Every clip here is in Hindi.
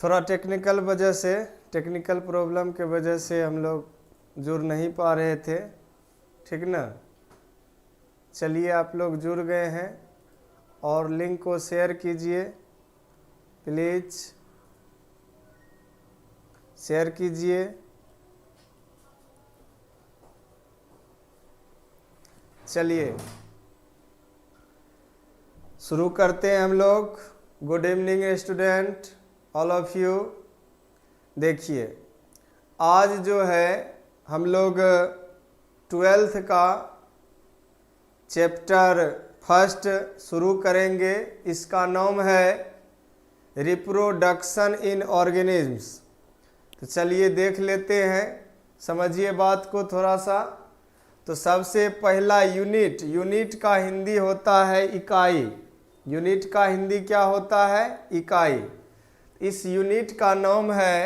थोड़ा टेक्निकल प्रॉब्लम के वजह से हम लोग जुड़ नहीं पा रहे थे, ठीक ना। चलिए आप लोग जुड़ गए हैं और लिंक को शेयर कीजिए, प्लीज़ शेयर कीजिए। चलिए शुरू करते हैं हम लोग। Good evening student, all of you. देखिए आज जो है हम लोग 12th का चैप्टर फर्स्ट शुरू करेंगे। इसका नाम है रिप्रोडक्शन इन ऑर्गेनिज्म्स। तो चलिए देख लेते हैं, समझिए बात को थोड़ा सा। तो सबसे पहला यूनिट का हिंदी होता है इकाई। यूनिट का हिंदी क्या होता है? इकाई। इस यूनिट का नाम है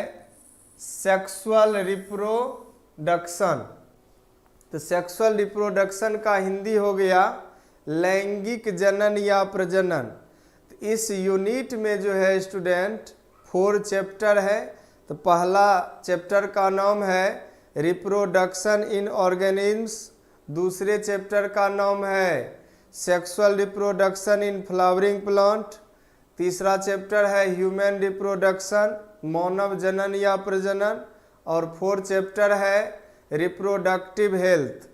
सेक्सुअल रिप्रोडक्शन। तो सेक्सुअल रिप्रोडक्शन का हिंदी हो गया लैंगिक जनन या प्रजनन। तो इस यूनिट में जो है स्टूडेंट 4 चैप्टर है। तो पहला चैप्टर का नाम है रिप्रोडक्शन इन ऑर्गेनिज्म्स। दूसरे चैप्टर का नाम है sexual reproduction in flowering plant. तीसरा चैप्टर है ह्यूमन रिप्रोडक्शन, मानव जनन या प्रजनन। और 4th चैप्टर है रिप्रोडक्टिव हेल्थ।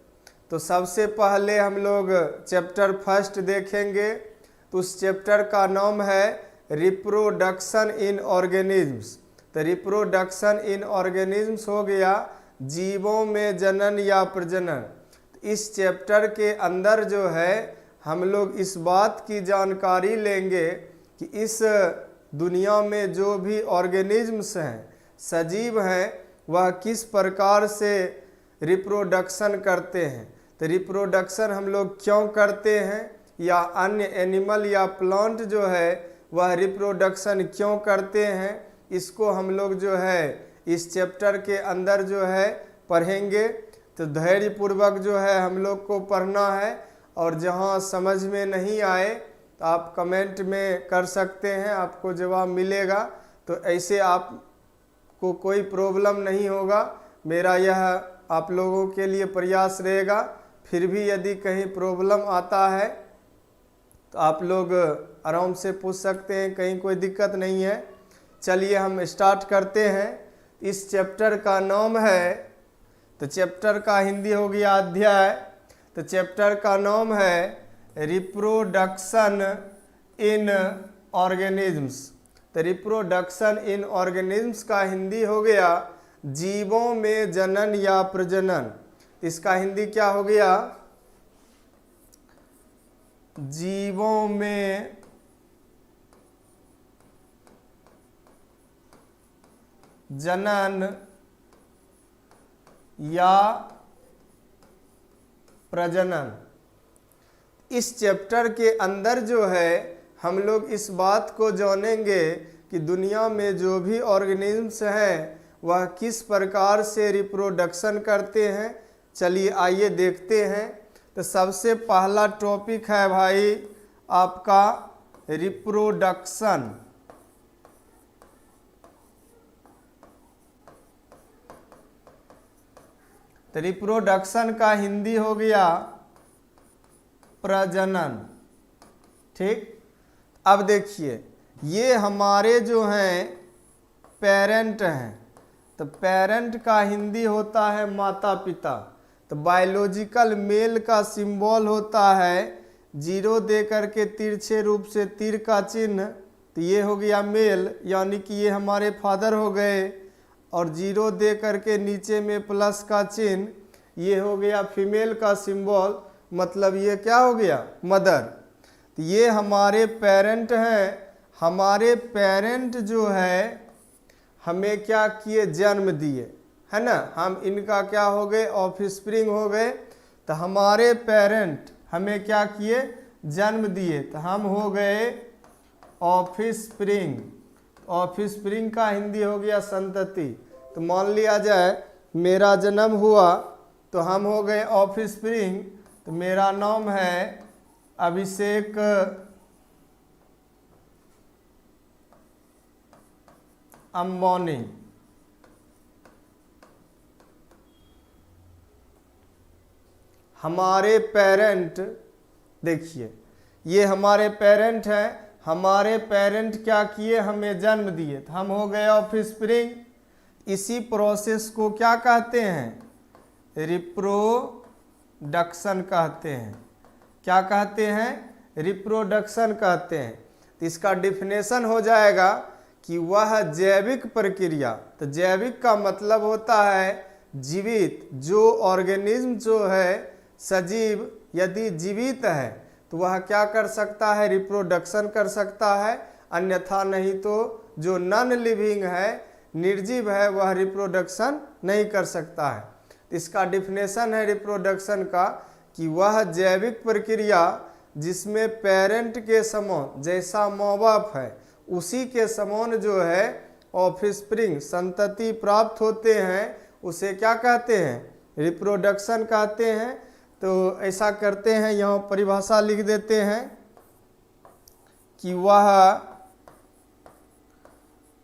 तो सबसे पहले हम लोग चैप्टर फर्स्ट देखेंगे। तो उस चैप्टर का नाम है रिप्रोडक्शन इन ऑर्गेनिज्म्स। तो रिप्रोडक्शन इन ऑर्गेनिज्म्स हो गया जीवों में जनन या प्रजनन। इस चैप्टर के अंदर जो है हम लोग इस बात की जानकारी लेंगे कि इस दुनिया में जो भी ऑर्गेनिज्म्स हैं, सजीव हैं, वह किस प्रकार से रिप्रोडक्शन करते हैं। तो रिप्रोडक्शन हम लोग क्यों करते हैं, या अन्य एनिमल या प्लांट जो है वह रिप्रोडक्शन क्यों करते हैं, इसको हम लोग जो है इस चैप्टर के अंदर जो है पढ़ेंगे। तो धैर्यपूर्वक जो है हम लोग को पढ़ना है, और जहाँ समझ में नहीं आए तो आप कमेंट में कर सकते हैं, आपको जवाब मिलेगा। तो ऐसे आपको कोई प्रॉब्लम नहीं होगा। मेरा यह आप लोगों के लिए प्रयास रहेगा। फिर भी यदि कहीं प्रॉब्लम आता है तो आप लोग आराम से पूछ सकते हैं, कहीं कोई दिक्कत नहीं है। चलिए हम स्टार्ट करते हैं। इस चैप्टर का नाम है, तो चैप्टर का हिंदी हो गया अध्याय। तो चैप्टर का नाम है रिप्रोडक्शन इन ऑर्गेनिज्म्स। तो रिप्रोडक्शन इन ऑर्गेनिज्म्स का हिंदी हो गया जीवों में जनन या प्रजनन। इसका हिंदी क्या हो गया? जीवों में जनन या प्रजनन। इस चैप्टर के अंदर जो है हम लोग इस बात को जानेंगे कि दुनिया में जो भी ऑर्गेनिज्म्स हैं वह किस प्रकार से रिप्रोडक्शन करते हैं। चलिए आइए देखते हैं। तो सबसे पहला टॉपिक है भाई आपका रिप्रोडक्शन। तो रिप्रोडक्शन का हिंदी हो गया प्रजनन। ठीक, अब देखिए ये हमारे जो हैं पेरेंट हैं। तो पेरेंट का हिंदी होता है माता पिता। तो बायोलॉजिकल मेल का सिंबल होता है 0 दे करके तिरछे रूप से तीर का चिन्ह। तो ये हो गया मेल, यानी कि ये हमारे फादर हो गए। और 0 दे करके नीचे में प्लस का चिन्ह, ये हो गया फीमेल का सिंबल, मतलब ये क्या हो गया? मदर। तो ये हमारे पेरेंट हैं। हमारे पेरेंट जो है हमें क्या किए? जन्म दिए, है ना। हम इनका क्या हो गए? ऑफस्प्रिंग हो गए। तो हमारे पेरेंट हमें क्या किए? जन्म दिए। तो हम हो गए ऑफस्प्रिंग। ऑफस्प्रिंग का हिंदी हो गया संतति। तो मान लिया जाए मेरा जन्म हुआ तो हम हो गए ऑफस्प्रिंग। तो मेरा नाम है अभिषेक अम्बानी। हमारे पेरेंट, देखिए ये हमारे पेरेंट हैं, हमारे पेरेंट क्या किए, हमें जन्म दिए, तो हम हो गए ऑफस्प्रिंग। इसी प्रोसेस को क्या कहते हैं, रिप्रोडक्शन कहते हैं। क्या कहते हैं, रिप्रोडक्शन कहते हैं। तो इसका डिफिनेशन हो जाएगा कि वह जैविक प्रक्रिया, तो जैविक का मतलब होता है जीवित, जो ऑर्गेनिज्म जो है सजीव यदि जीवित है तो वह क्या कर सकता है, रिप्रोडक्शन कर सकता है, अन्यथा नहीं तो जो नॉन लिविंग है, निर्जीव है, वह रिप्रोडक्शन नहीं कर सकता है। इसका डिफिनेशन है रिप्रोडक्शन का कि वह जैविक प्रक्रिया जिसमें पेरेंट के समान, जैसा माँ बाप है उसी के समान जो है ऑफस्प्रिंग संतति प्राप्त होते हैं, उसे क्या कहते हैं, रिप्रोडक्शन कहते हैं। तो ऐसा करते हैं, यहाँ परिभाषा लिख देते हैं कि वह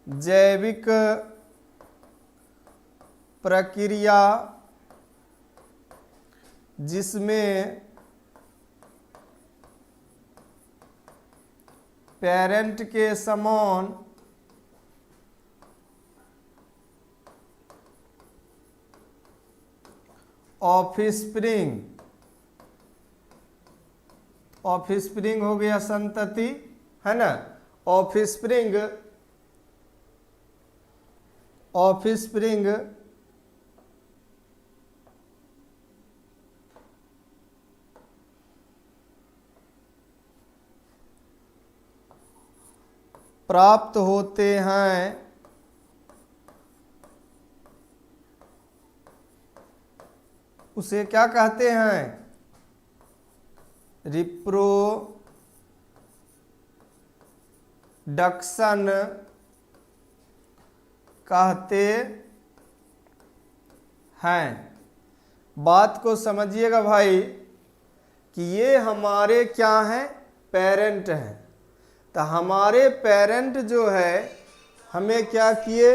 जैविक प्रक्रिया जिसमें पेरेंट के समान ऑफस्प्रिंग, ऑफस्प्रिंग हो गया संतति, है ना, ऑफस्प्रिंग, ऑफस्प्रिंग प्राप्त होते हैं, उसे क्या कहते हैं, रिप्रोडक्शन कहते हैं। बात को समझिएगा भाई कि ये हमारे क्या हैं, पेरेंट हैं। तो हमारे पेरेंट जो है हमें क्या किए,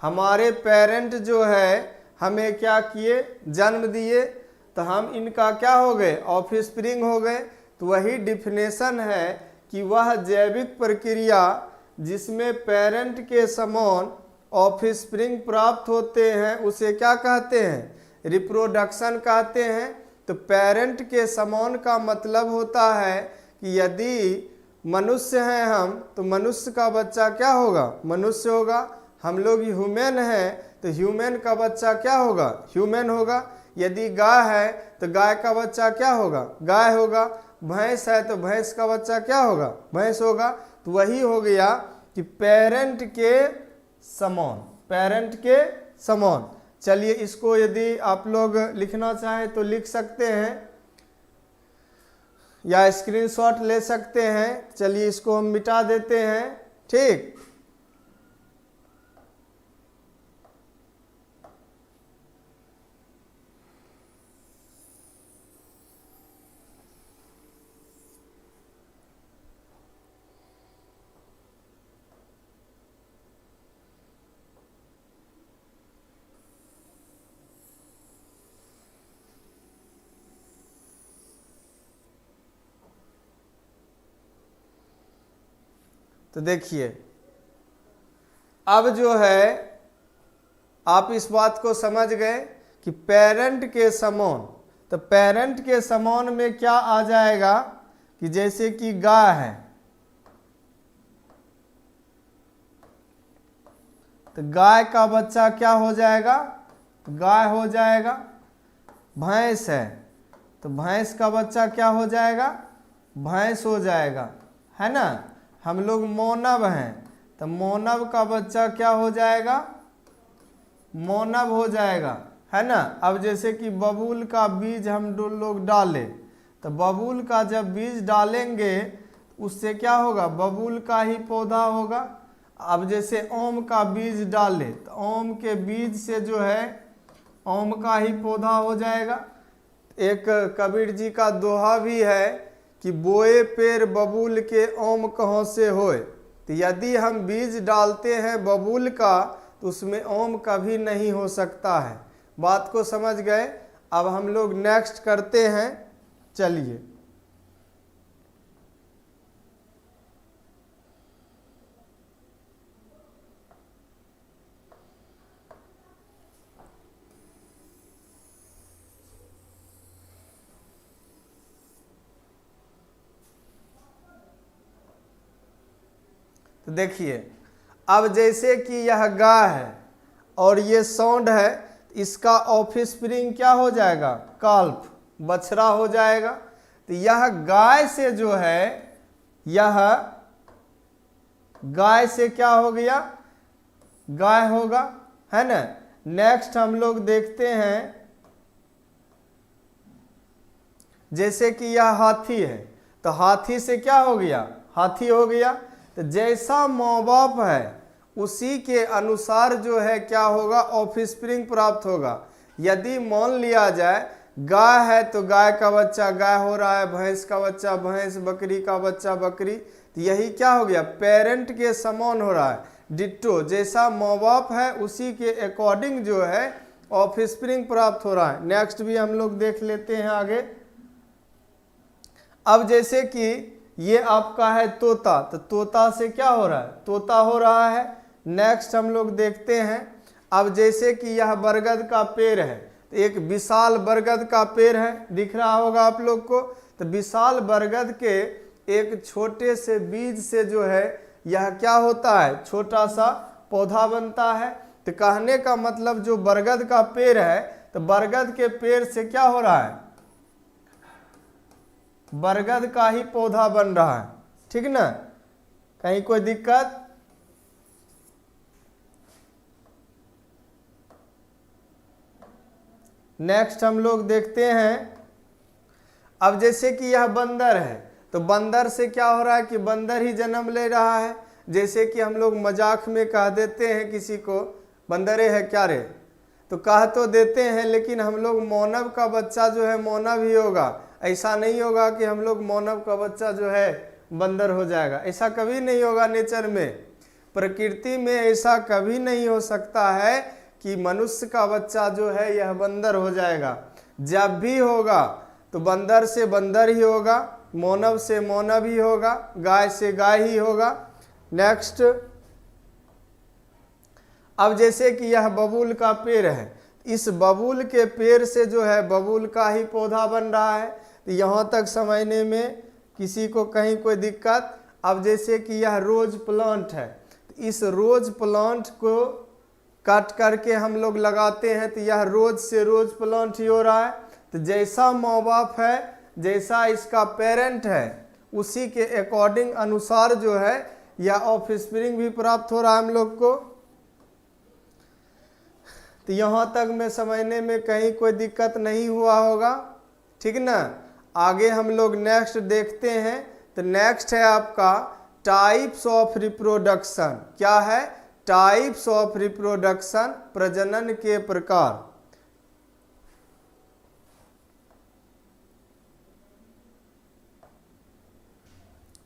हमारे पेरेंट जो है हमें क्या किए, जन्म दिए, तो हम इनका क्या हो गए, ऑफस्प्रिंग हो गए। तो वही डिफिनेशन है कि वह जैविक प्रक्रिया जिसमें पेरेंट के समान ऑफस्प्रिंग प्राप्त होते हैं उसे क्या कहते हैं, रिप्रोडक्शन कहते हैं। तो पेरेंट के समान का मतलब होता है कि यदि मनुष्य हैं हम, तो मनुष्य का बच्चा क्या होगा, मनुष्य होगा। हम लोग ह्यूमन हैं तो ह्यूमन का बच्चा क्या होगा, ह्यूमन होगा। यदि गाय है तो गाय का बच्चा क्या होगा, गाय होगा। भैंस है तो भैंस का बच्चा क्या होगा, भैंस होगा। तो वही हो गया कि पेरेंट के समान, पेरेंट के समान। चलिए इसको यदि आप लोग लिखना चाहें तो लिख सकते हैं या स्क्रीनशॉट ले सकते हैं। चलिए इसको हम मिटा देते हैं, ठीक। तो देखिए अब जो है आप इस बात को समझ गए कि पेरेंट के समान, तो पेरेंट के समान में क्या आ जाएगा कि जैसे कि गाय है तो गाय का बच्चा क्या हो जाएगा, गाय हो जाएगा। भैंस है तो भैंस का बच्चा क्या हो जाएगा, भैंस हो जाएगा, है ना। हम लोग मोनव हैं तो मोनव का बच्चा क्या हो जाएगा, मोनव हो जाएगा, है ना। अब जैसे कि बबूल का बीज हम लोग डालें तो बबूल का जब बीज डालेंगे उससे क्या होगा, बबूल का ही पौधा होगा। अब जैसे ओम का बीज डाले तो ओम के बीज से जो है ओम का ही पौधा हो जाएगा। एक कबीर जी का दोहा भी है कि बोए पेड़ बबूल के ओम कहाँ से होए। तो यदि हम बीज डालते हैं बबूल का तो उसमें ओम कभी नहीं हो सकता है। बात को समझ गए। अब हम लोग नेक्स्ट करते हैं, चलिए। तो देखिए, अब जैसे कि यह गाय है और ये सौंड है, इसका ऑफस्प्रिंग क्या हो जाएगा, काल्फ, बछड़ा हो जाएगा। तो यह गाय से जो है, यह गाय से क्या हो गया, गाय होगा, है ना। नेक्स्ट हम लोग देखते हैं, जैसे कि यह हाथी है, तो हाथी से क्या हो गया, हाथी हो गया। तो जैसा माँ बाप है उसी के अनुसार जो है क्या होगा, ऑफस्प्रिंग प्राप्त होगा। यदि मान लिया जाए गाय है तो गाय का बच्चा गाय हो रहा है, भैंस का बच्चा भैंस, बकरी का बच्चा बकरी, तो यही क्या हो गया, पेरेंट के समान हो रहा है, डिट्टो। जैसा माँ बाप है उसी के अकॉर्डिंग जो है ऑफस्प्रिंग प्राप्त हो रहा है। नेक्स्ट भी हम लोग देख लेते हैं आगे। अब जैसे कि ये आपका है तोता, तो तोता से क्या हो रहा है, तोता हो रहा है। नेक्स्ट हम लोग देखते हैं, अब जैसे कि यह बरगद का पेड़ है, तो एक विशाल बरगद का पेड़ है, दिख रहा होगा आप लोग को। तो विशाल बरगद के एक छोटे से बीज से जो है यह क्या होता है, छोटा सा पौधा बनता है। तो कहने का मतलब जो बरगद का पेड़ है, तो बरगद के पेड़ से क्या हो रहा है, बरगद का ही पौधा बन रहा है, ठीक ना। कहीं कोई दिक्कत? नेक्स्ट हम लोग देखते हैं, अब जैसे कि यह बंदर है, तो बंदर से क्या हो रहा है कि बंदर ही जन्म ले रहा है। जैसे कि हम लोग मजाक में कह देते हैं किसी को, बंदरे है क्या रे, तो कह तो देते हैं, लेकिन हम लोग मानव का बच्चा जो है मानव ही होगा। ऐसा नहीं होगा कि हम लोग मानव का बच्चा जो है बंदर हो जाएगा, ऐसा कभी नहीं होगा। नेचर में, प्रकृति में ऐसा कभी नहीं हो सकता है कि मनुष्य का बच्चा जो है यह बंदर हो जाएगा। जब भी होगा तो बंदर से बंदर ही होगा, मानव से मानव ही होगा, गाय से गाय ही होगा। नेक्स्ट, अब जैसे कि यह बबूल का पेड़ है, इस बबूल के पेड़ से जो है बबूल का ही पौधा बन रहा है। तो यहाँ तक समझने में किसी को कहीं कोई दिक्कत? अब जैसे कि यह रोज प्लांट है, तो इस रोज प्लांट को काट करके हम लोग लगाते हैं, तो यह रोज से रोज प्लांट ही हो रहा है। तो जैसा माँ बाप है, जैसा इसका पेरेंट है, उसी के अकॉर्डिंग अनुसार जो है यह ऑफस्प्रिंग भी प्राप्त हो रहा है हम लोग को। तो यहाँ तक में समझने में कहीं कोई दिक्कत नहीं हुआ होगा, ठीक ना। आगे हम लोग नेक्स्ट देखते हैं। तो नेक्स्ट है आपका टाइप्स ऑफ रिप्रोडक्शन। क्या है? टाइप्स ऑफ रिप्रोडक्शन, प्रजनन के प्रकार।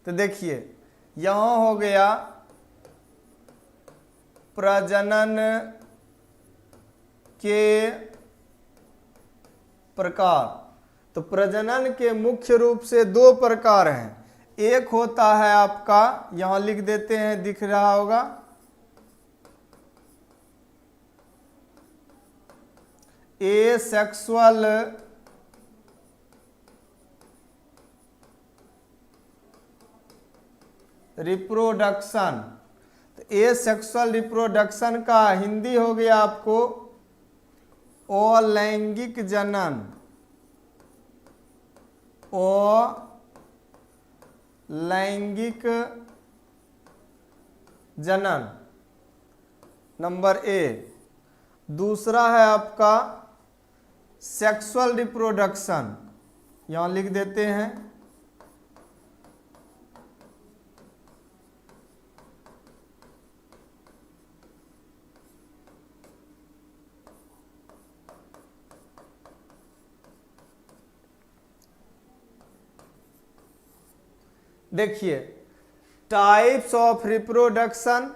तो देखिए, यहां हो गया प्रजनन के प्रकार। तो प्रजनन के मुख्य रूप से दो प्रकार हैं। एक होता है आपका, यहां लिख देते हैं, दिख रहा होगा, एसेक्सुअल रिप्रोडक्शन। तो एसेक्सुअल रिप्रोडक्शन का हिंदी हो गया आपको अलैंगिक जनन, अलैंगिक जनन, नंबर ए। दूसरा है आपका सेक्सुअल रिप्रोडक्शन, यहां लिख देते हैं, देखिए, टाइप्स ऑफ रिप्रोडक्शन,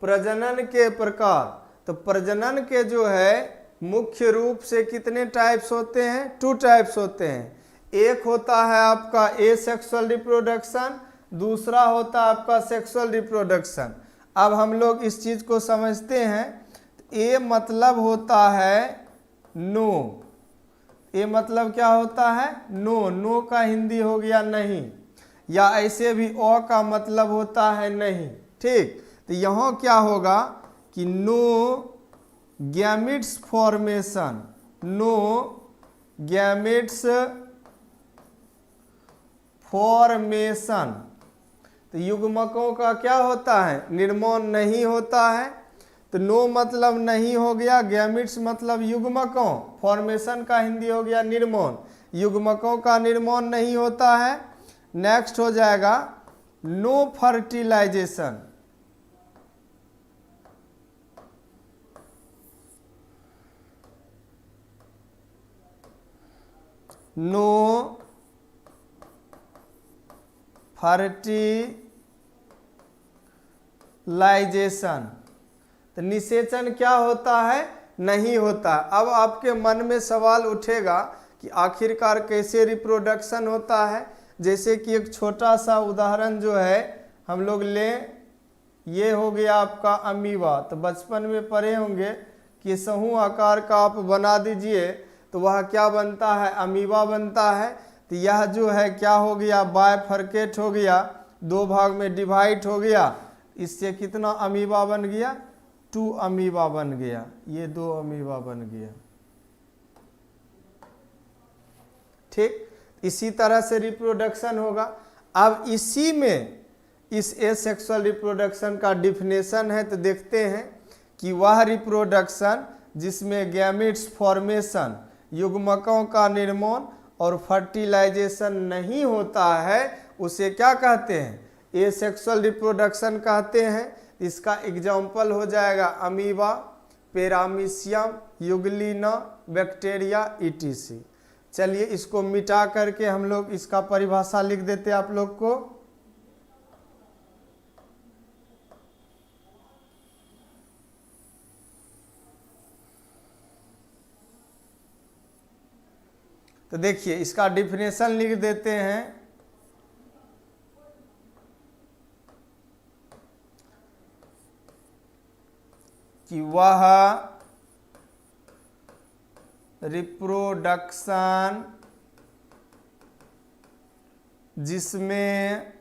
प्रजनन के प्रकार। तो प्रजनन के जो है मुख्य रूप से कितने टाइप्स होते हैं? 2 टाइप्स होते हैं। एक होता है आपका एसेक्सुअल रिप्रोडक्शन, दूसरा होता है आपका सेक्सुअल रिप्रोडक्शन। अब हम लोग इस चीज को समझते हैं। ए मतलब होता है नो। ए मतलब क्या होता है? नो। नो का हिंदी हो गया नहीं, या ऐसे भी ओ का मतलब होता है नहीं। ठीक, तो यहाँ क्या होगा कि no gametes formation, no gametes formation. तो युग्मकों का क्या होता है? निर्माण नहीं होता है। तो नो मतलब नहीं हो गया, गैमेट्स मतलब युग्मकों, फॉर्मेशन का हिंदी हो गया निर्माण। युग्मकों का निर्माण नहीं होता है। नेक्स्ट हो जाएगा नो फर्टिलाइजेशन, नो फर्टिलाइजेशन। तो निषेचन क्या होता है? नहीं होता। अब आपके मन में सवाल उठेगा कि आखिरकार कैसे रिप्रोडक्शन होता है। जैसे कि एक छोटा सा उदाहरण जो है हम लोग लें, ये हो गया आपका अमीबा। तो बचपन में पढ़े होंगे कि समूह आकार का आप बना दीजिए तो वह क्या बनता है? अमीबा बनता है। तो यह जो है क्या हो गया? बायफर्केट हो गया, 2 भाग में डिवाइड हो गया। इससे कितना अमीबा बन गया? 2 अमीबा बन गया। ये 2 अमीबा बन गया। ठीक, इसी तरह से रिप्रोडक्शन होगा। अब इसी में इस एसेक्सुअल रिप्रोडक्शन का डिफिनेशन है। तो देखते हैं कि वह रिप्रोडक्शन जिसमें गैमेट्स फॉर्मेशन, युग्मकों का निर्माण और फर्टिलाइजेशन नहीं होता है, उसे क्या कहते हैं? एसेक्सुअल रिप्रोडक्शन कहते हैं। इसका एग्जाम्पल हो जाएगा amoeba, paramecium, Euglena, bacteria, etc. चलिए इसको मिटा करके हम लोग इसका परिभाषा लिख देते हैं आप लोग को। तो देखिए इसका डिफिनेशन लिख देते हैं कि वह रिप्रोडक्शन जिसमें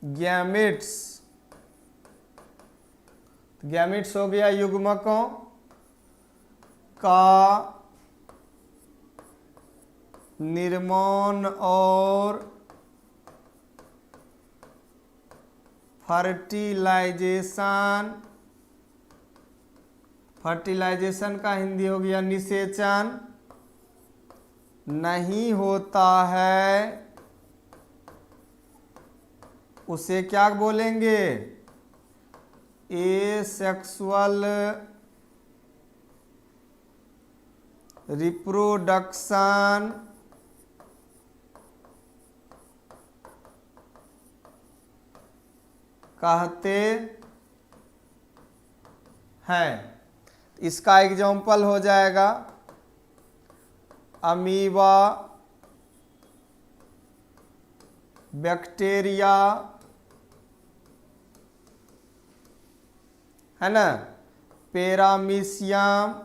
गैमेट्स, गैमेट्स हो गया युग्मकों का निर्माण और फर्टिलाइजेशन, फर्टिलाइजेशन का हिंदी हो गया निषेचन, नहीं होता है, उसे क्या बोलेंगे? एसेक्सुअल रिप्रोडक्शन कहते हैं। इसका एग्जाम्पल हो जाएगा अमीबा, बैक्टीरिया, है ना, पैरामीशियम,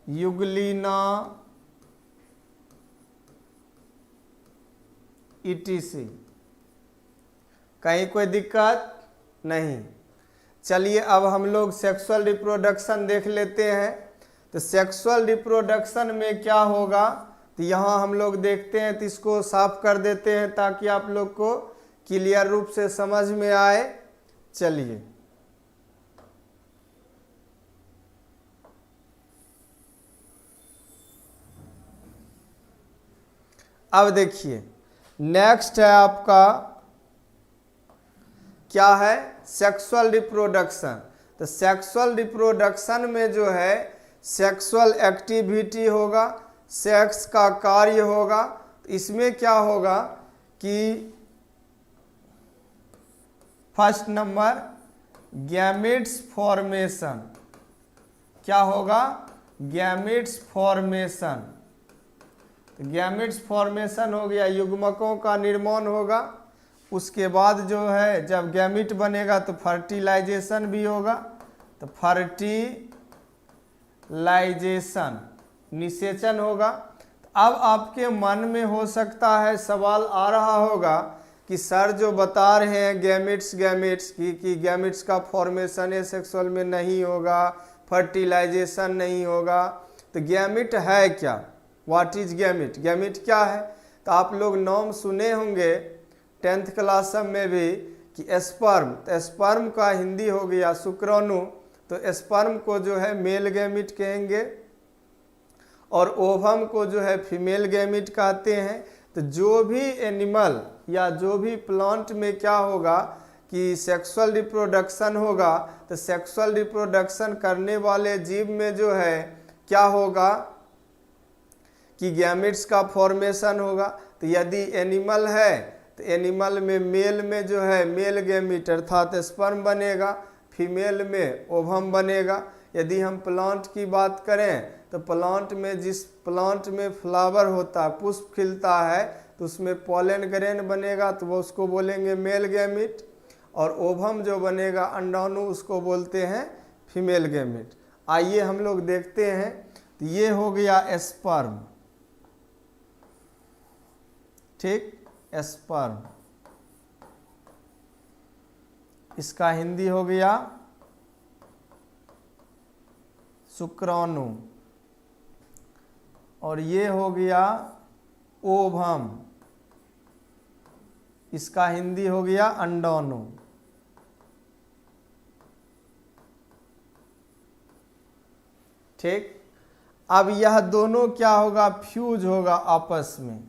यूग्लिना, ईटीसी। कहीं कोई दिक्कत नहीं। चलिए अब हम लोग सेक्सुअल रिप्रोडक्शन देख लेते हैं। तो सेक्सुअल रिप्रोडक्शन में क्या होगा? तो यहाँ हम लोग देखते हैं, तो इसको साफ कर देते हैं ताकि आप लोग को क्लियर रूप से समझ में आए। चलिए अब देखिए नेक्स्ट है आपका क्या है? Sexual reproduction. तो सेक्सुअल रिप्रोडक्शन में जो है सेक्सुअल एक्टिविटी होगा, सेक्स का कार्य होगा। इसमें क्या होगा कि फर्स्ट नंबर गैमेट्स फॉर्मेशन, क्या होगा? Gametes formation. तो गैमेट्स फॉर्मेशन हो गया, युग्मकों का निर्माण होगा। उसके बाद जो है जब गैमेट बनेगा तो फर्टिलाइजेशन भी होगा। तो फर्टिलाइजेशन निषेचन होगा। तो अब आपके मन में हो सकता है सवाल आ रहा होगा कि सर जो बता रहे हैं गैमेट्स कि गैमेट्स का फॉर्मेशन सेक्सुअल में नहीं होगा, फर्टिलाइजेशन नहीं होगा, तो गैमेट है क्या? What is gamete? गैमेट क्या है? तो आप लोग नाम सुने होंगे 10th क्लास में भी कि स्पर्म। तो स्पर्म का हिंदी हो गया शुक्राणु। तो स्पर्म को जो है मेल गैमेट कहेंगे और ओवम को जो है फीमेल गैमेट कहते हैं। तो जो भी एनिमल या जो भी प्लांट में क्या होगा कि सेक्सुअल रिप्रोडक्शन होगा, तो सेक्सुअल रिप्रोडक्शन करने वाले जीव में जो है क्या होगा कि गैमेट्स का फॉर्मेशन होगा। तो यदि एनिमल है तो एनिमल में मेल में जो है मेल गैमेट अर्थात स्पर्म बनेगा, फीमेल में ओवम बनेगा। यदि हम प्लांट की बात करें तो प्लांट में जिस प्लांट में फ्लावर होता है, पुष्प खिलता है, तो उसमें पॉलन ग्रेन बनेगा, तो वो उसको बोलेंगे मेल गैमेट। और ओवम जो बनेगा अंडाणु, उसको बोलते हैं फीमेल गैमेट। आइए हम लोग देखते हैं। तो ये हो गया स्पर्म, ठीक, स्पर्म। इसका हिंदी हो गया शुक्राणु। और ये हो गया ओवम, इसका हिंदी हो गया अंडाणु। ठीक। अब यह दोनों क्या होगा? फ्यूज होगा आपस में,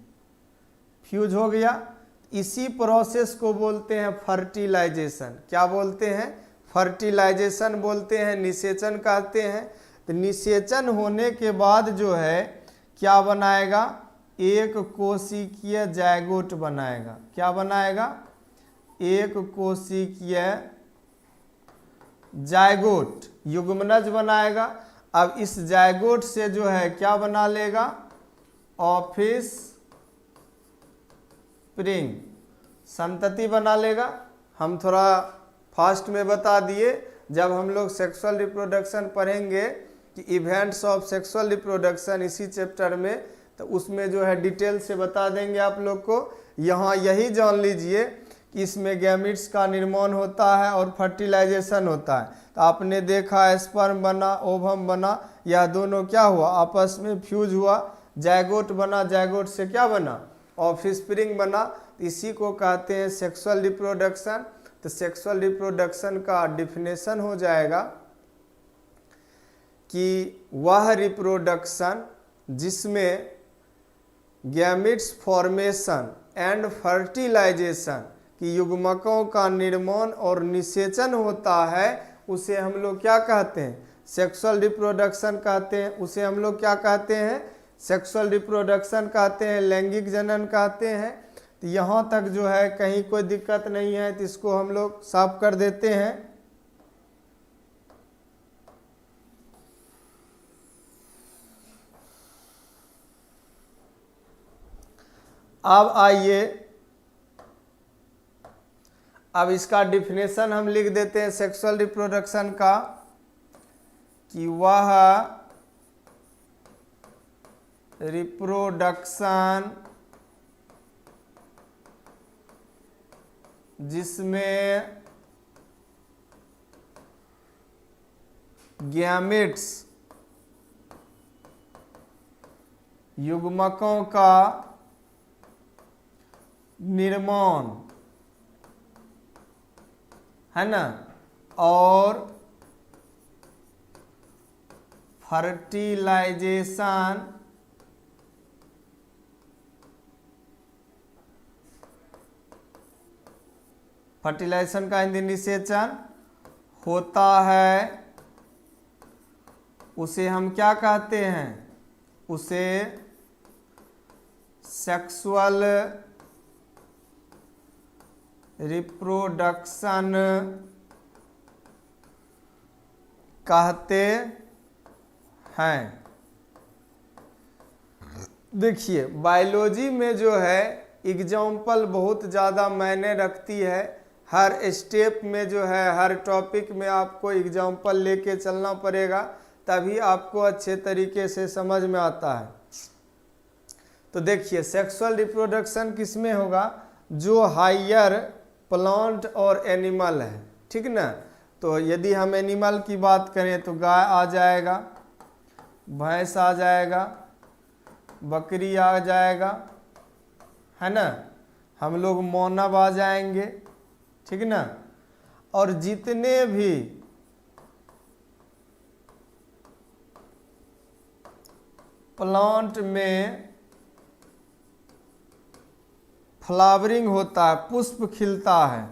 फ्यूज हो गया। इसी प्रोसेस को बोलते हैं फर्टिलाइजेशन। क्या बोलते हैं? फर्टिलाइजेशन बोलते हैं, निषेचन कहते हैं। तो निषेचन होने के बाद जो है क्या बनाएगा? एक कोशिकीय जायगोट बनाएगा। क्या बनाएगा? एक कोशिकीय जायगोट, युग्मनज बनाएगा। अब इस जायगोट से जो है क्या बना लेगा? ऑफिस स्प्रिंग, संतति बना लेगा। हम थोड़ा फास्ट में बता दिए। जब हम लोग सेक्सुअल रिप्रोडक्शन पढ़ेंगे कि इवेंट्स ऑफ सेक्सुअल रिप्रोडक्शन इसी चैप्टर में, तो उसमें जो है डिटेल से बता देंगे आप लोग को। यहाँ यही जान लीजिए कि इसमें गैमेट्स का निर्माण होता है और फर्टिलाइजेशन होता है। तो आपने देखा स्पर्म बना, ओवम बना, यह दोनों क्या हुआ? आपस में फ्यूज हुआ, जायगोट बना, जायगोट से क्या बना? ऑफस्प्रिंग बना। इसी को कहते हैं सेक्सुअल रिप्रोडक्शन। तो सेक्सुअल रिप्रोडक्शन का डिफिनेशन हो जाएगा कि वह रिप्रोडक्शन जिसमें गैमेट्स फॉर्मेशन एंड फर्टिलाइजेशन की युग्मकों का निर्माण और निषेचन होता है, उसे हम लोग क्या कहते हैं? सेक्सुअल रिप्रोडक्शन कहते हैं। उसे हम लोग क्या कहते हैं? सेक्सुअल रिप्रोडक्शन कहते हैं, लैंगिक जनन कहते हैं। तो यहाँ तक जो है कहीं कोई दिक्कत नहीं है, तो इसको हम लोग साफ कर देते हैं। अब आइए, अब इसका डिफिनेशन हम लिख देते हैं सेक्सुअल रिप्रोडक्शन का कि वह रिप्रोडक्शन जिसमें गैमेट्स युग्मकों का निर्माण है ना और फर्टिलाइजेशन का हिंदी निषेचन होता है उसे हम क्या कहते हैं? उसे सेक्सुअल रिप्रोडक्शन कहते हैं। देखिए बायोलॉजी में जो है एग्जाम्पल बहुत ज़्यादा मायने रखती है। हर स्टेप में जो है, हर टॉपिक में आपको एग्जाम्पल लेके चलना पड़ेगा, तभी आपको अच्छे तरीके से समझ में आता है। तो देखिए सेक्सुअल रिप्रोडक्शन किस में होगा? जो हायर प्लांट और एनिमल है, ठीक ना। तो यदि हम एनिमल की बात करें तो गाय आ जाएगा, भैंस आ जाएगा, बकरी आ जाएगा, है ना, हम लोग मानव आ जाएंगे, ठीक ना। और जितने भी प्लांट में फ्लावरिंग होता है, पुष्प खिलता है,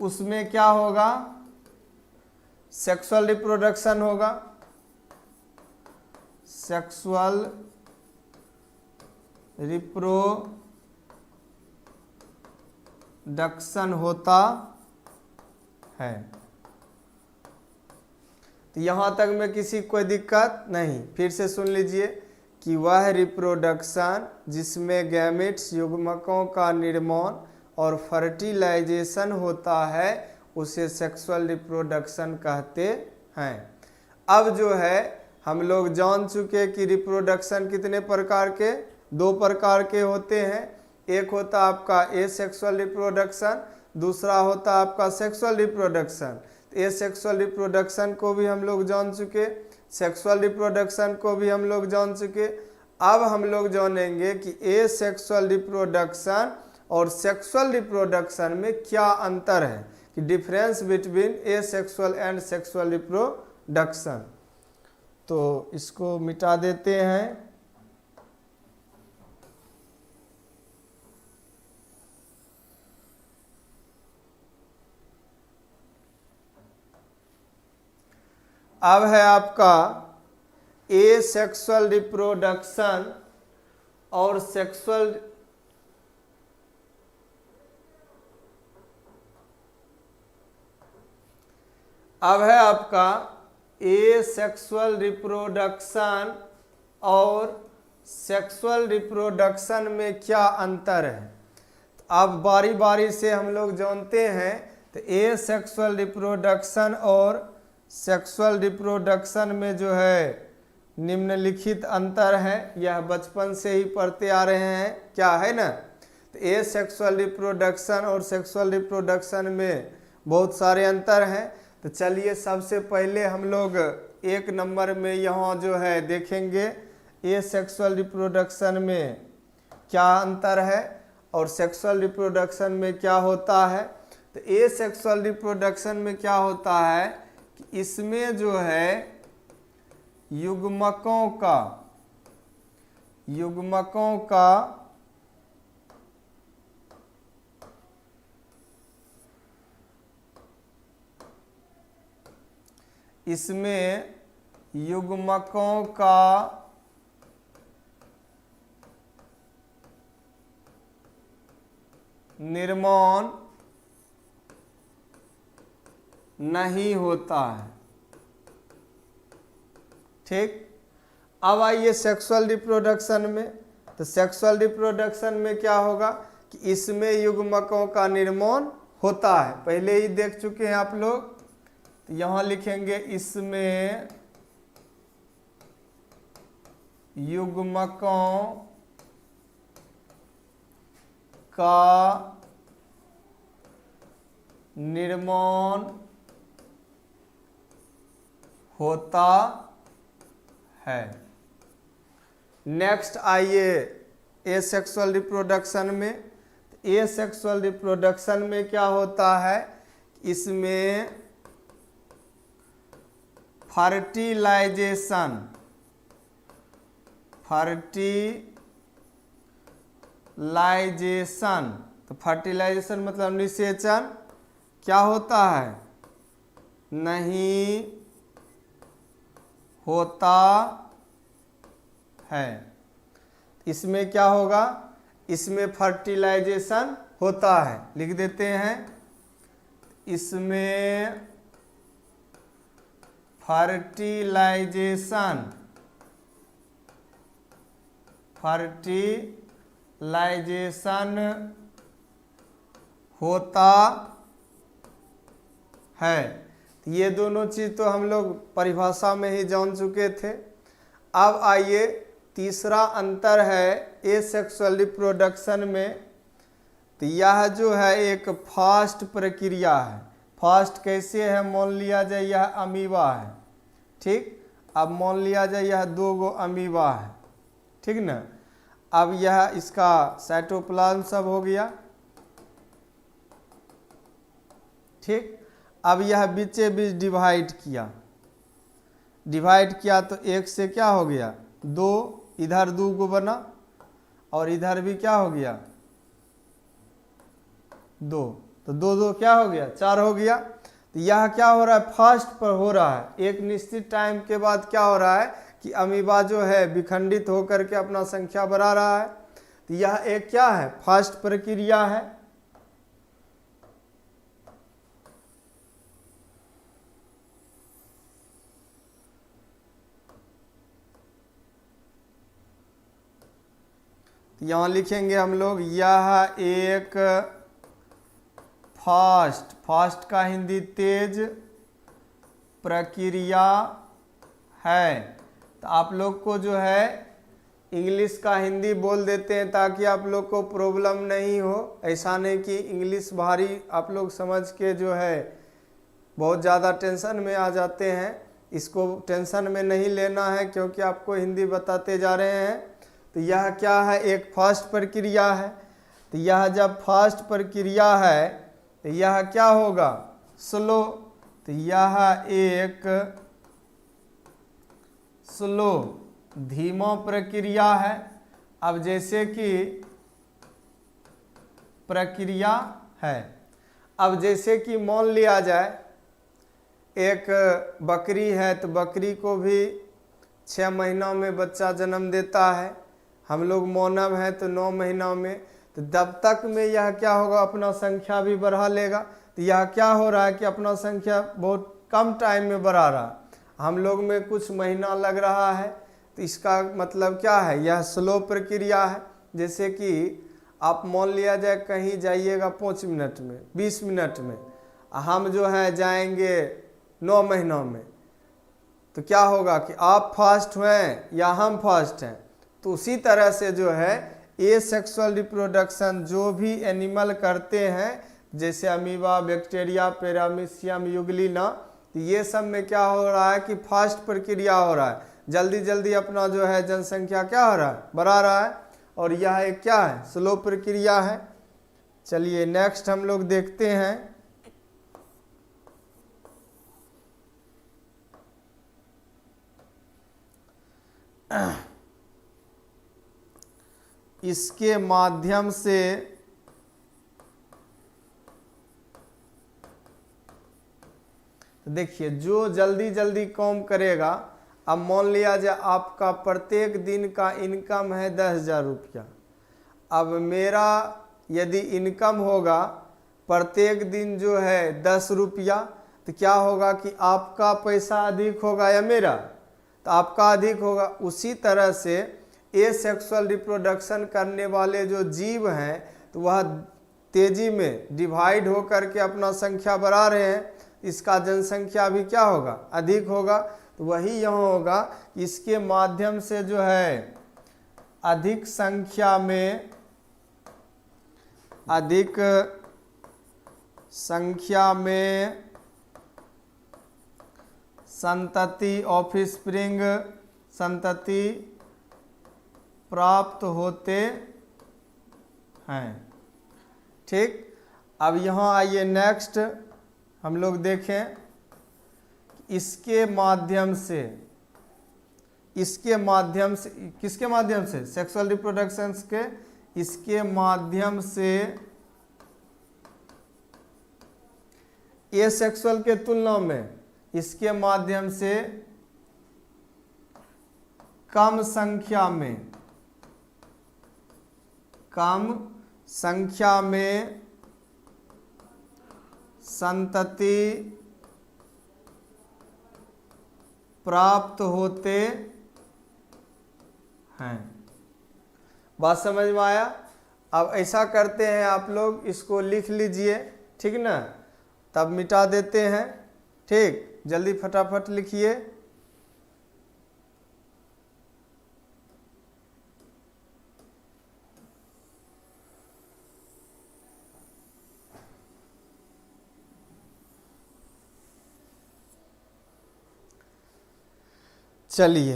उसमें क्या होगा? सेक्सुअल रिप्रोडक्शन होगा। सेक्सुअल रिप्रोडक्शन होता है। तो यहाँ तक में किसी कोई दिक्कत नहीं। फिर से सुन लीजिए कि वह रिप्रोडक्शन जिसमें गैमेट्स युग्मकों का निर्माण और फर्टिलाइजेशन होता है उसे सेक्सुअल रिप्रोडक्शन कहते हैं। अब जो है हम लोग जान चुके कि रिप्रोडक्शन कितने प्रकार के? 2 प्रकार के होते हैं। एक होता आपका एसेक्सुअल रिप्रोडक्शन, दूसरा होता आपका सेक्सुअल रिप्रोडक्शन। एसेक्सुअल रिप्रोडक्शन को भी हम लोग जान चुके, सेक्सुअल रिप्रोडक्शन को भी हम लोग जान चुके। अब हम लोग जानेंगे कि एसेक्सुअल रिप्रोडक्शन और सेक्सुअल रिप्रोडक्शन में क्या अंतर है, कि difference between asexual and sexual reproduction. तो इसको मिटा देते हैं। अब है आपका एसेक्सुअल रिप्रोडक्शन और सेक्सुअल अब है आपका एसेक्सुअल रिप्रोडक्शन और सेक्सुअल रिप्रोडक्शन में क्या अंतर है। अब बारी बारी से हम लोग जानते हैं। तो एसेक्सुअल रिप्रोडक्शन और सेक्सुअल रिप्रोडक्शन में जो है निम्नलिखित अंतर है। यह बचपन से ही पढ़ते आ रहे हैं, क्या है ना। तो एसेक्सुअल रिप्रोडक्शन और सेक्सुअल रिप्रोडक्शन में बहुत सारे अंतर हैं। तो चलिए सबसे पहले हम लोग 1 नंबर में यहाँ जो है देखेंगे एसेक्सुअल रिप्रोडक्शन में क्या अंतर है और सेक्सुअल रिप्रोडक्शन में क्या होता है। तो एसेक्सुअल रिप्रोडक्शन में क्या होता है कि इसमें जो है युग्मकों का इसमें युग्मकों का निर्माण नहीं होता है, ठीक। अब आइए सेक्सुअल रिप्रोडक्शन में। तो सेक्सुअल रिप्रोडक्शन में क्या होगा कि इसमें युग्मकों का निर्माण होता है, पहले ही देख चुके हैं आप लोग। तो यहाँ लिखेंगे इसमें युग्मकों का निर्माण होता है। नेक्स्ट आइए एसेक्सुअल रिप्रोडक्शन में। एसेक्सुअल रिप्रोडक्शन में क्या होता है, इसमें फर्टिलाइजेशन फर्टिलाइजेशन, तो फर्टिलाइजेशन मतलब निषेचन क्या होता है, नहीं होता है। इसमें क्या होगा, इसमें फर्टिलाइजेशन होता है, लिख देते हैं, इसमें फर्टिलाइजेशन होता है। ये दोनों चीज़ तो हम लोग परिभाषा में ही जान चुके थे। अब आइए तीसरा अंतर है एसेक्सुअल रिप्रोडक्शन में। तो यह जो है एक फास्ट प्रक्रिया है। फास्ट कैसे है, मान लिया जाए यह अमीबा है, ठीक। अब मान लिया जाए यह 2 गो अमीबा है, ठीक ना। अब यह इसका साइटोप्लाज्म सब हो गया, ठीक। अब यह बीचे बीच डिवाइड किया तो एक से क्या हो गया 2, इधर 2 गो बना और इधर भी क्या हो गया 2, तो 2 2 क्या हो गया 4 हो गया। तो यह क्या हो रहा है, फास्ट पर हो रहा है। एक निश्चित टाइम के बाद क्या हो रहा है कि अमीबा जो है विखंडित होकर के अपना संख्या बढ़ा रहा है। तो यह एक क्या है, फास्ट प्रक्रिया है। यहाँ लिखेंगे हम लोग, यह एक फास्ट का हिंदी तेज प्रक्रिया है। तो आप लोग को जो है इंग्लिश का हिंदी बोल देते हैं ताकि आप लोग को प्रॉब्लम नहीं हो। ऐसा नहीं कि इंग्लिश भारी आप लोग समझ के जो है बहुत ज़्यादा टेंशन में आ जाते हैं। इसको टेंशन में नहीं लेना है क्योंकि आपको हिंदी बताते जा रहे हैं। तो यह क्या है, एक फास्ट प्रक्रिया है। तो यह जब फास्ट प्रक्रिया है तो यह क्या होगा, स्लो। तो यह एक स्लो धीमा प्रक्रिया है। अब जैसे कि प्रक्रिया है, अब जैसे कि मान लिया जाए एक बकरी है, तो बकरी को भी 6 महीनों में बच्चा जन्म देता है। हम लोग मानव हैं तो 9 महीनों में। तो तब तक में यह क्या होगा, अपना संख्या भी बढ़ा लेगा। तो यह क्या हो रहा है कि अपना संख्या बहुत कम टाइम में बढ़ा रहा है। हम लोग में कुछ महीना लग रहा है। तो इसका मतलब क्या है, यह स्लो प्रक्रिया है। जैसे कि आप मान लिया जाए कहीं जाइएगा 5 मिनट में, 20 मिनट में, हम जो है जाएंगे 9 महीनों में। तो क्या होगा कि आप फास्ट हैं या हम फास्ट हैं। तो उसी तरह से जो है एसेक्सुअल रिप्रोडक्शन जो भी एनिमल करते हैं, जैसे अमीबा, बैक्टीरिया, पैरामीशियम, यूग्लिना, तो ये सब में क्या हो रहा है कि फास्ट प्रक्रिया हो रहा है। जल्दी जल्दी अपना जो है जनसंख्या क्या हो रहा है, बढ़ा रहा है। और यह एक क्या है, स्लो प्रक्रिया है। चलिए नेक्स्ट हम लोग देखते हैं। इसके माध्यम से देखिए जो जल्दी जल्दी काम करेगा। अब मान लिया जाए आपका प्रत्येक दिन का इनकम है 10,000 रुपया। अब मेरा यदि इनकम होगा प्रत्येक दिन जो है 10 रुपया, तो क्या होगा कि आपका पैसा अधिक होगा या मेरा, तो आपका अधिक होगा। उसी तरह से एसेक्सुअल रिप्रोडक्शन करने वाले जो जीव हैं तो वह तेजी में डिवाइड होकर के अपना संख्या बढ़ा रहे हैं। इसका जनसंख्या भी क्या होगा, अधिक होगा। तो वही यहाँ होगा, इसके माध्यम से जो है अधिक संख्या में संतति ऑफस्प्रिंग संतति प्राप्त होते हैं, ठीक। अब यहाँ आइए नेक्स्ट हम लोग देखें। इसके माध्यम से किसके माध्यम से, सेक्सुअल रिप्रोडक्शन के इसके माध्यम से एसेक्सुअल के तुलना में इसके माध्यम से कम संख्या में संतति प्राप्त होते हैं। बात समझ में आया? अब ऐसा करते हैं, आप लोग इसको लिख लीजिए, ठीक ना, तब मिटा देते हैं। ठीक, जल्दी फटाफट लिखिए। चलिए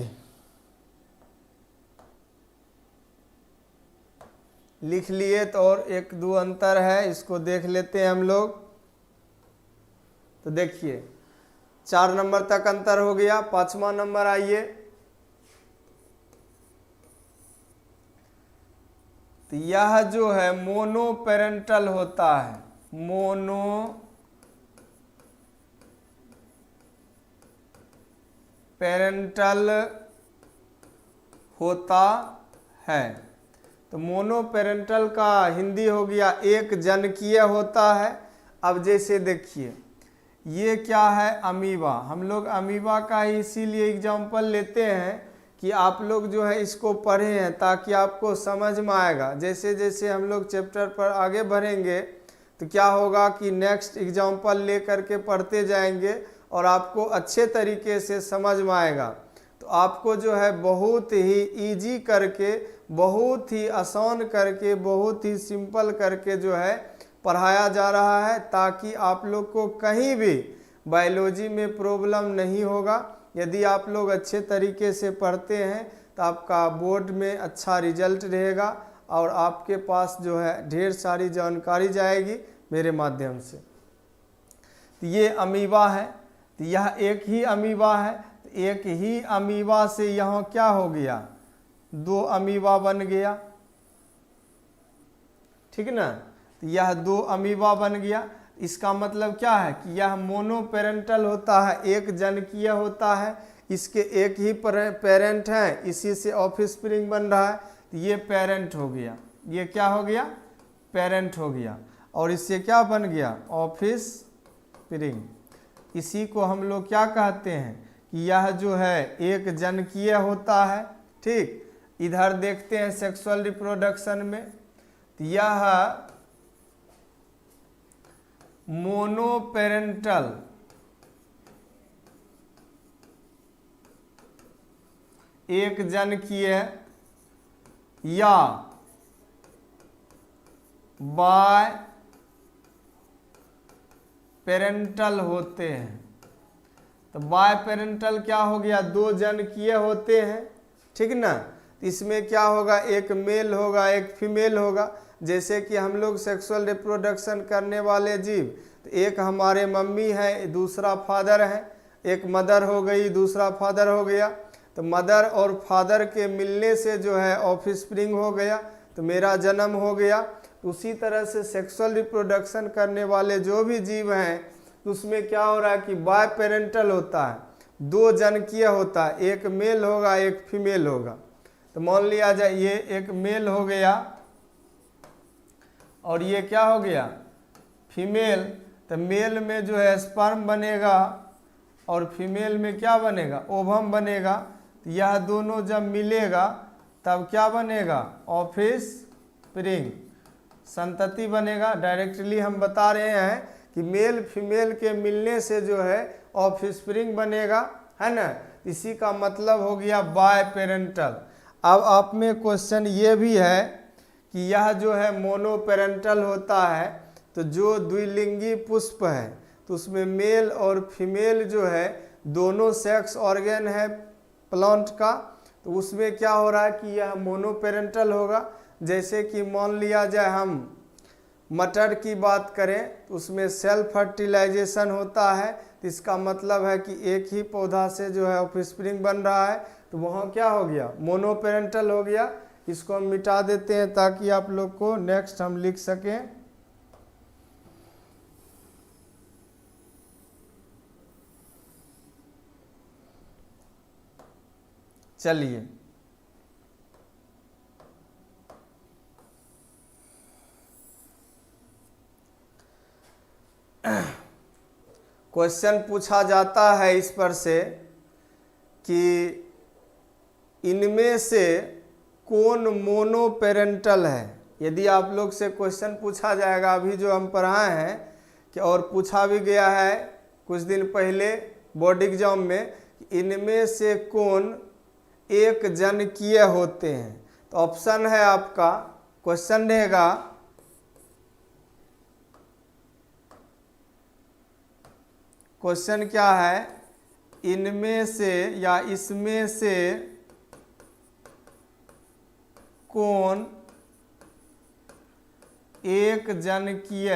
लिख लिए, तो और एक दो अंतर है, इसको देख लेते हैं हम लोग। तो देखिए 4 नंबर तक अंतर हो गया। 5वां नंबर आइए। तो यह जो है मोनो पेरेंटल होता है, मोनो पेरेंटल होता है। तो मोनो पेरेंटल का हिंदी हो गया एक जनकीय होता है। अब जैसे देखिए ये क्या है, अमीबा। हम लोग अमीबा का ही इसीलिए एग्जाम्पल लेते हैं कि आप लोग जो है इसको पढ़े हैं ताकि आपको समझ में आएगा। जैसे जैसे हम लोग चैप्टर पर आगे बढ़ेंगे तो क्या होगा कि नेक्स्ट एग्जाम्पल ले करके पढ़ते जाएंगे और आपको अच्छे तरीके से समझ में आएगा। तो आपको जो है बहुत ही इजी करके, बहुत ही आसान करके, बहुत ही सिंपल करके जो है पढ़ाया जा रहा है, ताकि आप लोग को कहीं भी बायोलॉजी में प्रॉब्लम नहीं होगा। यदि आप लोग अच्छे तरीके से पढ़ते हैं तो आपका बोर्ड में अच्छा रिजल्ट रहेगा और आपके पास जो है ढेर सारी जानकारी जाएगी मेरे माध्यम से। तो ये अमीबा है, तो यह एक ही अमीबा है। तो एक ही अमीबा से यहाँ क्या हो गया, 2 अमीबा बन गया, ठीक ना। तो यह 2 अमीबा बन गया। इसका मतलब क्या है कि यह मोनोपेरेंटल होता है, एक जनकीय होता है, इसके एक ही पेरेंट हैं, इसी से ऑफस्प्रिंग बन रहा है। तो ये पेरेंट हो गया, ये क्या हो गया, पेरेंट हो गया। और इससे क्या बन गया, ऑफस्प्रिंग। इसी को हम लोग क्या कहते हैं कि यह जो है एक जनकीय होता है। ठीक, इधर देखते हैं सेक्सुअल रिप्रोडक्शन में, तो यह मोनोपेरेंटल एक जनकीय या बाय पेरेंटल होते हैं। तो बाय पेरेंटल क्या हो गया, 2 जनकीय होते हैं, ठीक ना। इसमें क्या होगा, एक मेल होगा एक फीमेल होगा। जैसे कि हम लोग सेक्सुअल रिप्रोडक्शन करने वाले जीव, तो एक हमारे मम्मी है, दूसरा फादर है, एक मदर हो गई, दूसरा फादर हो गया। तो मदर और फादर के मिलने से जो है ऑफस्प्रिंग हो गया, तो मेरा जन्म हो गया। उसी तरह से सेक्सुअल रिप्रोडक्शन करने वाले जो भी जीव हैं, तो उसमें क्या हो रहा है कि बाय पेरेंटल होता है, 2 जनकीय होता है, एक मेल होगा एक फीमेल होगा। तो मान लिया जाए ये एक मेल हो गया और ये क्या हो गया, फीमेल। तो मेल में जो है स्पर्म बनेगा और फीमेल में क्या बनेगा, ओवम बनेगा। तो यह दोनों जब मिलेगा तब क्या बनेगा, ऑफस्प्रिंग, संतति बनेगा। डायरेक्टली हम बता रहे हैं कि मेल फीमेल के मिलने से जो है ऑफस्प्रिंग बनेगा, है ना। इसी का मतलब हो गया बाय पेरेंटल। अब आप में क्वेश्चन ये भी है कि यह जो है मोनोपेरेंटल होता है, तो जो द्विलिंगी पुष्प है तो उसमें मेल और फीमेल जो है दोनों सेक्स ऑर्गन है प्लांट का, तो उसमें क्या हो रहा है कि यह मोनोपेरेंटल होगा। जैसे कि मान लिया जाए हम मटर की बात करें तो उसमें सेल्फ फर्टिलाइजेशन होता है, तो इसका मतलब है कि एक ही पौधा से जो है ऑफस्प्रिंग बन रहा है, तो वहाँ क्या हो गया, मोनोपेरेंटल हो गया। इसको हम मिटा देते हैं ताकि आप लोग को नेक्स्ट हम लिख सकें। चलिए, क्वेश्चन पूछा जाता है इस पर से कि इनमें से कौन मोनोपेरेंटल है। यदि आप लोग से क्वेश्चन पूछा जाएगा, अभी जो हम पढ़ाए हैं कि और पूछा भी गया है कुछ दिन पहले बोर्ड एग्जाम में, इनमें से कौन एक जनकीय होते हैं, तो ऑप्शन है आपका, क्वेश्चन रहेगा क्वेश्चन क्या है, इनमें से या इसमें से कौन एक जनकीय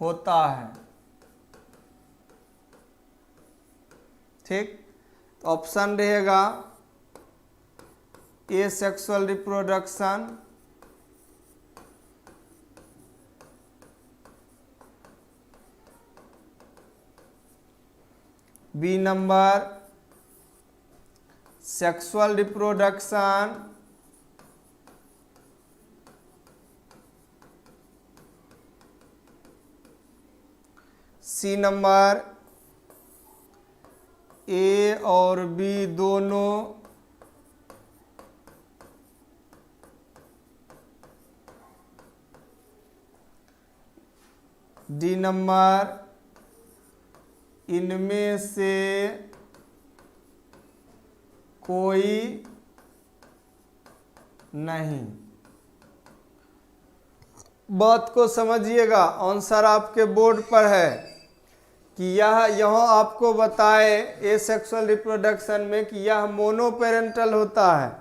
होता है। ठीक, तो ऑप्शन रहेगा A sexual reproduction, B number sexual reproduction, C number A और बी दोनों, डी नंबर इनमें से कोई नहीं। बात को समझिएगा, आंसर आपके बोर्ड पर है कि यह यहाँ आपको बताए ए सेक्सुअल रिप्रोडक्शन में कि यह मोनोपेरेंटल होता है,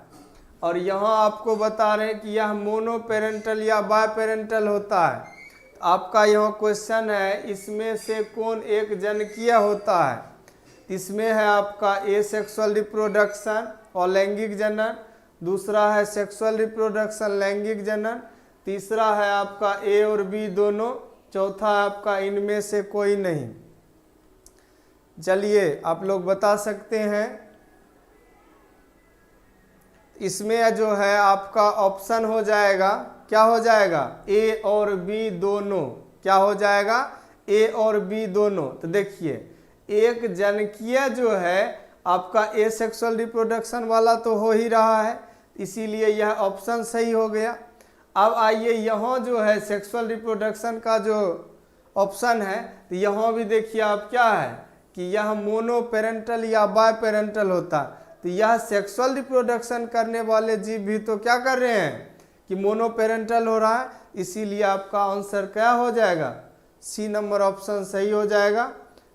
और यहाँ आपको बता रहे हैं कि यह मोनोपेरेंटल या बायपेरेंटल होता है। तो आपका यहाँ क्वेश्चन है इसमें से कौन एक जनकीय होता है। इसमें है आपका ए सेक्सुअल रिप्रोडक्शन और लैंगिक जनन, दूसरा है सेक्सुअल रिप्रोडक्शन लैंगिक जनन, तीसरा है आपका ए और बी दोनों, चौथा है आपका इनमें से कोई नहीं। चलिए आप लोग बता सकते हैं, इसमें जो है आपका ऑप्शन हो जाएगा, क्या हो जाएगा, ए और बी दोनों, क्या हो जाएगा, ए और बी दोनों। तो देखिए एक जनकीय जो है आपका ए सेक्सुअल रिप्रोडक्शन वाला तो हो ही रहा है, इसीलिए यह ऑप्शन सही हो गया। अब आइए यहाँ जो है सेक्सुअल रिप्रोडक्शन का जो ऑप्शन है, तो यहाँ भी देखिए आप क्या है कि यह मोनोपेरेंटल या बायपेरेंटल होता। तो यह सेक्सुअल रिप्रोडक्शन करने वाले जीव भी तो क्या कर रहे हैं कि मोनोपेरेंटल हो रहा है, इसीलिए आपका आंसर क्या हो जाएगा, सी नंबर ऑप्शन सही हो जाएगा।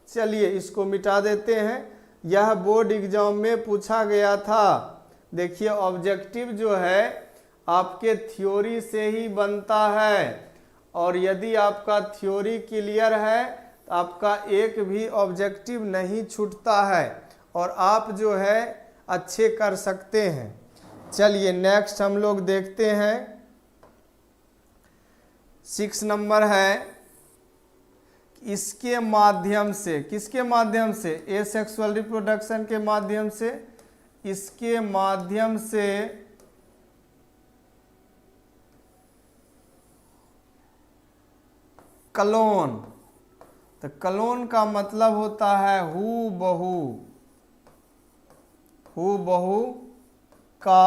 चलिए इसको मिटा देते हैं, यह बोर्ड एग्जाम में पूछा गया था। देखिए ऑब्जेक्टिव जो है आपके थ्योरी से ही बनता है, और यदि आपका थ्योरी क्लियर है तो आपका एक भी ऑब्जेक्टिव नहीं छूटता है और आप जो है अच्छे कर सकते हैं। चलिए नेक्स्ट हम लोग देखते हैं, 6 नंबर है, इसके माध्यम से, किसके माध्यम से, ए सेक्सुअल रिप्रोडक्शन के माध्यम से, इसके माध्यम से क्लोन। तो क्लोन का मतलब होता है हू बहू का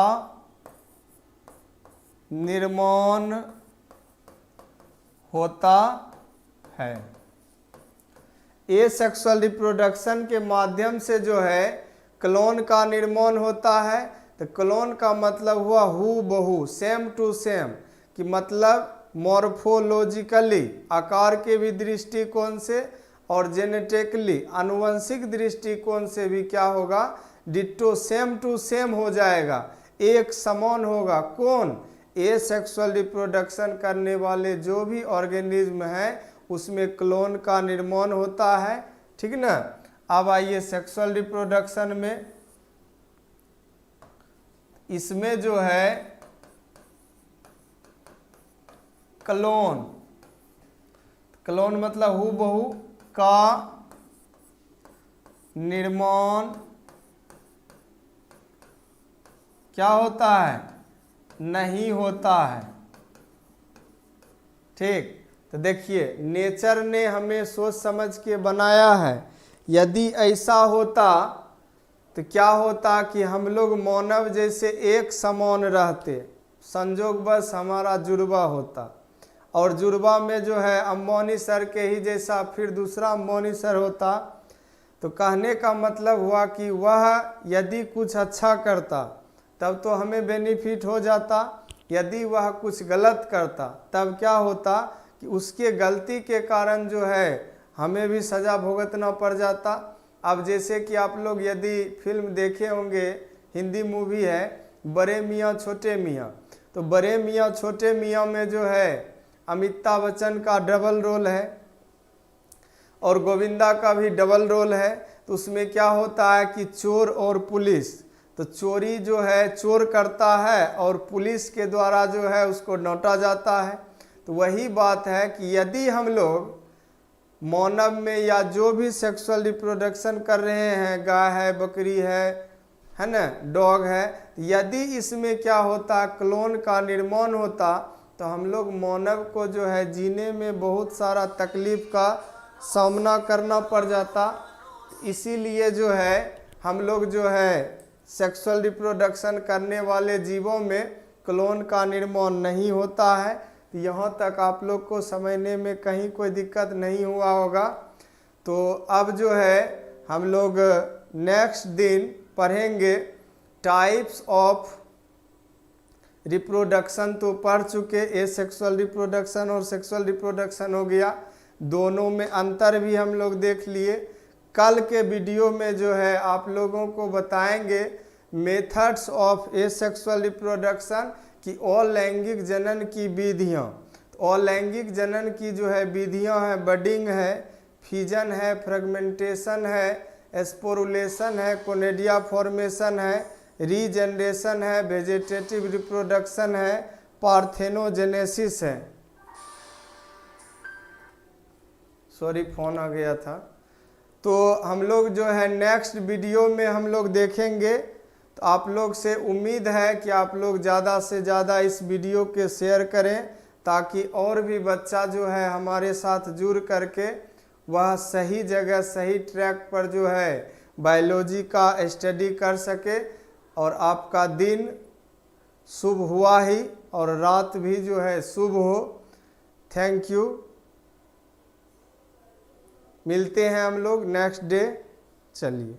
निर्माण होता है। ए सेक्सुअल रिप्रोडक्शन के माध्यम से जो है क्लोन का निर्माण होता है। तो क्लोन का मतलब हुआ हू बहू, सेम टू सेम, कि मतलब मॉर्फोलॉजिकली आकार के भी दृष्टिकोण से और जेनेटिकली आनुवंशिक दृष्टिकोण से भी क्या होगा, डिट्टो सेम टू सेम हो जाएगा, एक समान होगा। कौन, ए सेक्सुअल रिप्रोडक्शन करने वाले जो भी ऑर्गेनिज्म है उसमें क्लोन का निर्माण होता है, ठीक ना। अब आइए सेक्सुअल रिप्रोडक्शन में, इसमें जो है क्लोन, क्लोन मतलब हूबहू का निर्माण क्या होता है, नहीं होता है। ठीक, तो देखिए नेचर ने हमें सोच समझ के बनाया है। यदि ऐसा होता तो क्या होता कि हम लोग मानव जैसे एक समान रहते, संजोगवश हमारा जुड़वा होता, और जुड़वा में जो है अंबानी सर के ही जैसा फिर दूसरा अंबानी सर होता। तो कहने का मतलब हुआ कि वह यदि कुछ अच्छा करता तब तो हमें बेनिफिट हो जाता, यदि वह कुछ गलत करता तब क्या होता कि उसके गलती के कारण जो है हमें भी सज़ा भुगतना पड़ जाता। अब जैसे कि आप लोग यदि फिल्म देखे होंगे, हिंदी मूवी है बड़े मियाँ छोटे मियाँ, तो बड़े मियाँ छोटे मियाँ में जो है अमिताभ बच्चन का डबल रोल है और गोविंदा का भी डबल रोल है। तो उसमें क्या होता है कि चोर और पुलिस, तो चोरी जो है चोर करता है और पुलिस के द्वारा जो है उसको डांटा जाता है। तो वही बात है कि यदि हम लोग मानव में या जो भी सेक्सुअल रिप्रोडक्शन कर रहे हैं, गाय है, बकरी है ना, डॉग है, यदि इसमें क्या होता क्लोन का निर्माण होता तो हम लोग मानव को जो है जीने में बहुत सारा तकलीफ का सामना करना पड़ जाता। इसीलिए जो है हम लोग जो है सेक्सुअल रिप्रोडक्शन करने वाले जीवों में क्लोन का निर्माण नहीं होता है। यहाँ तक आप लोग को समझने में कहीं कोई दिक्कत नहीं हुआ होगा। तो अब जो है हम लोग नेक्स्ट दिन पढ़ेंगे टाइप्स ऑफ रिप्रोडक्शन। तो पढ़ चुके, एसेक्सुअल रिप्रोडक्शन और सेक्सुअल रिप्रोडक्शन हो गया, दोनों में अंतर भी हम लोग देख लिए। कल के वीडियो में जो है आप लोगों को बताएंगे मेथड्स ऑफ एसेक्सुअल रिप्रोडक्शन कि अलैंगिक जनन की विधियाँ। तो अलैंगिक जनन की जो है विधियाँ हैं, बडिंग है, फिजन है, फ्रेगमेंटेशन है, स्पोरुलेशन है, कोनेडिया फॉर्मेशन है, रीजनरेशन है, वेजिटेटिव रिप्रोडक्शन है, पार्थेनोजेनेसिस है। सॉरी फ़ोन आ गया था। तो हम लोग जो है नेक्स्ट वीडियो में हम लोग देखेंगे। तो आप लोग से उम्मीद है कि आप लोग ज़्यादा से ज़्यादा इस वीडियो के शेयर करें ताकि और भी बच्चा जो है हमारे साथ जुड़ करके वह सही जगह सही ट्रैक पर जो है बायोलॉजी का स्टडी कर सके और आपका दिन शुभ हुआ ही और रात भी जो है शुभ हो। Thank you. मिलते हैं हम लोग नेक्स्ट डे। चलिए।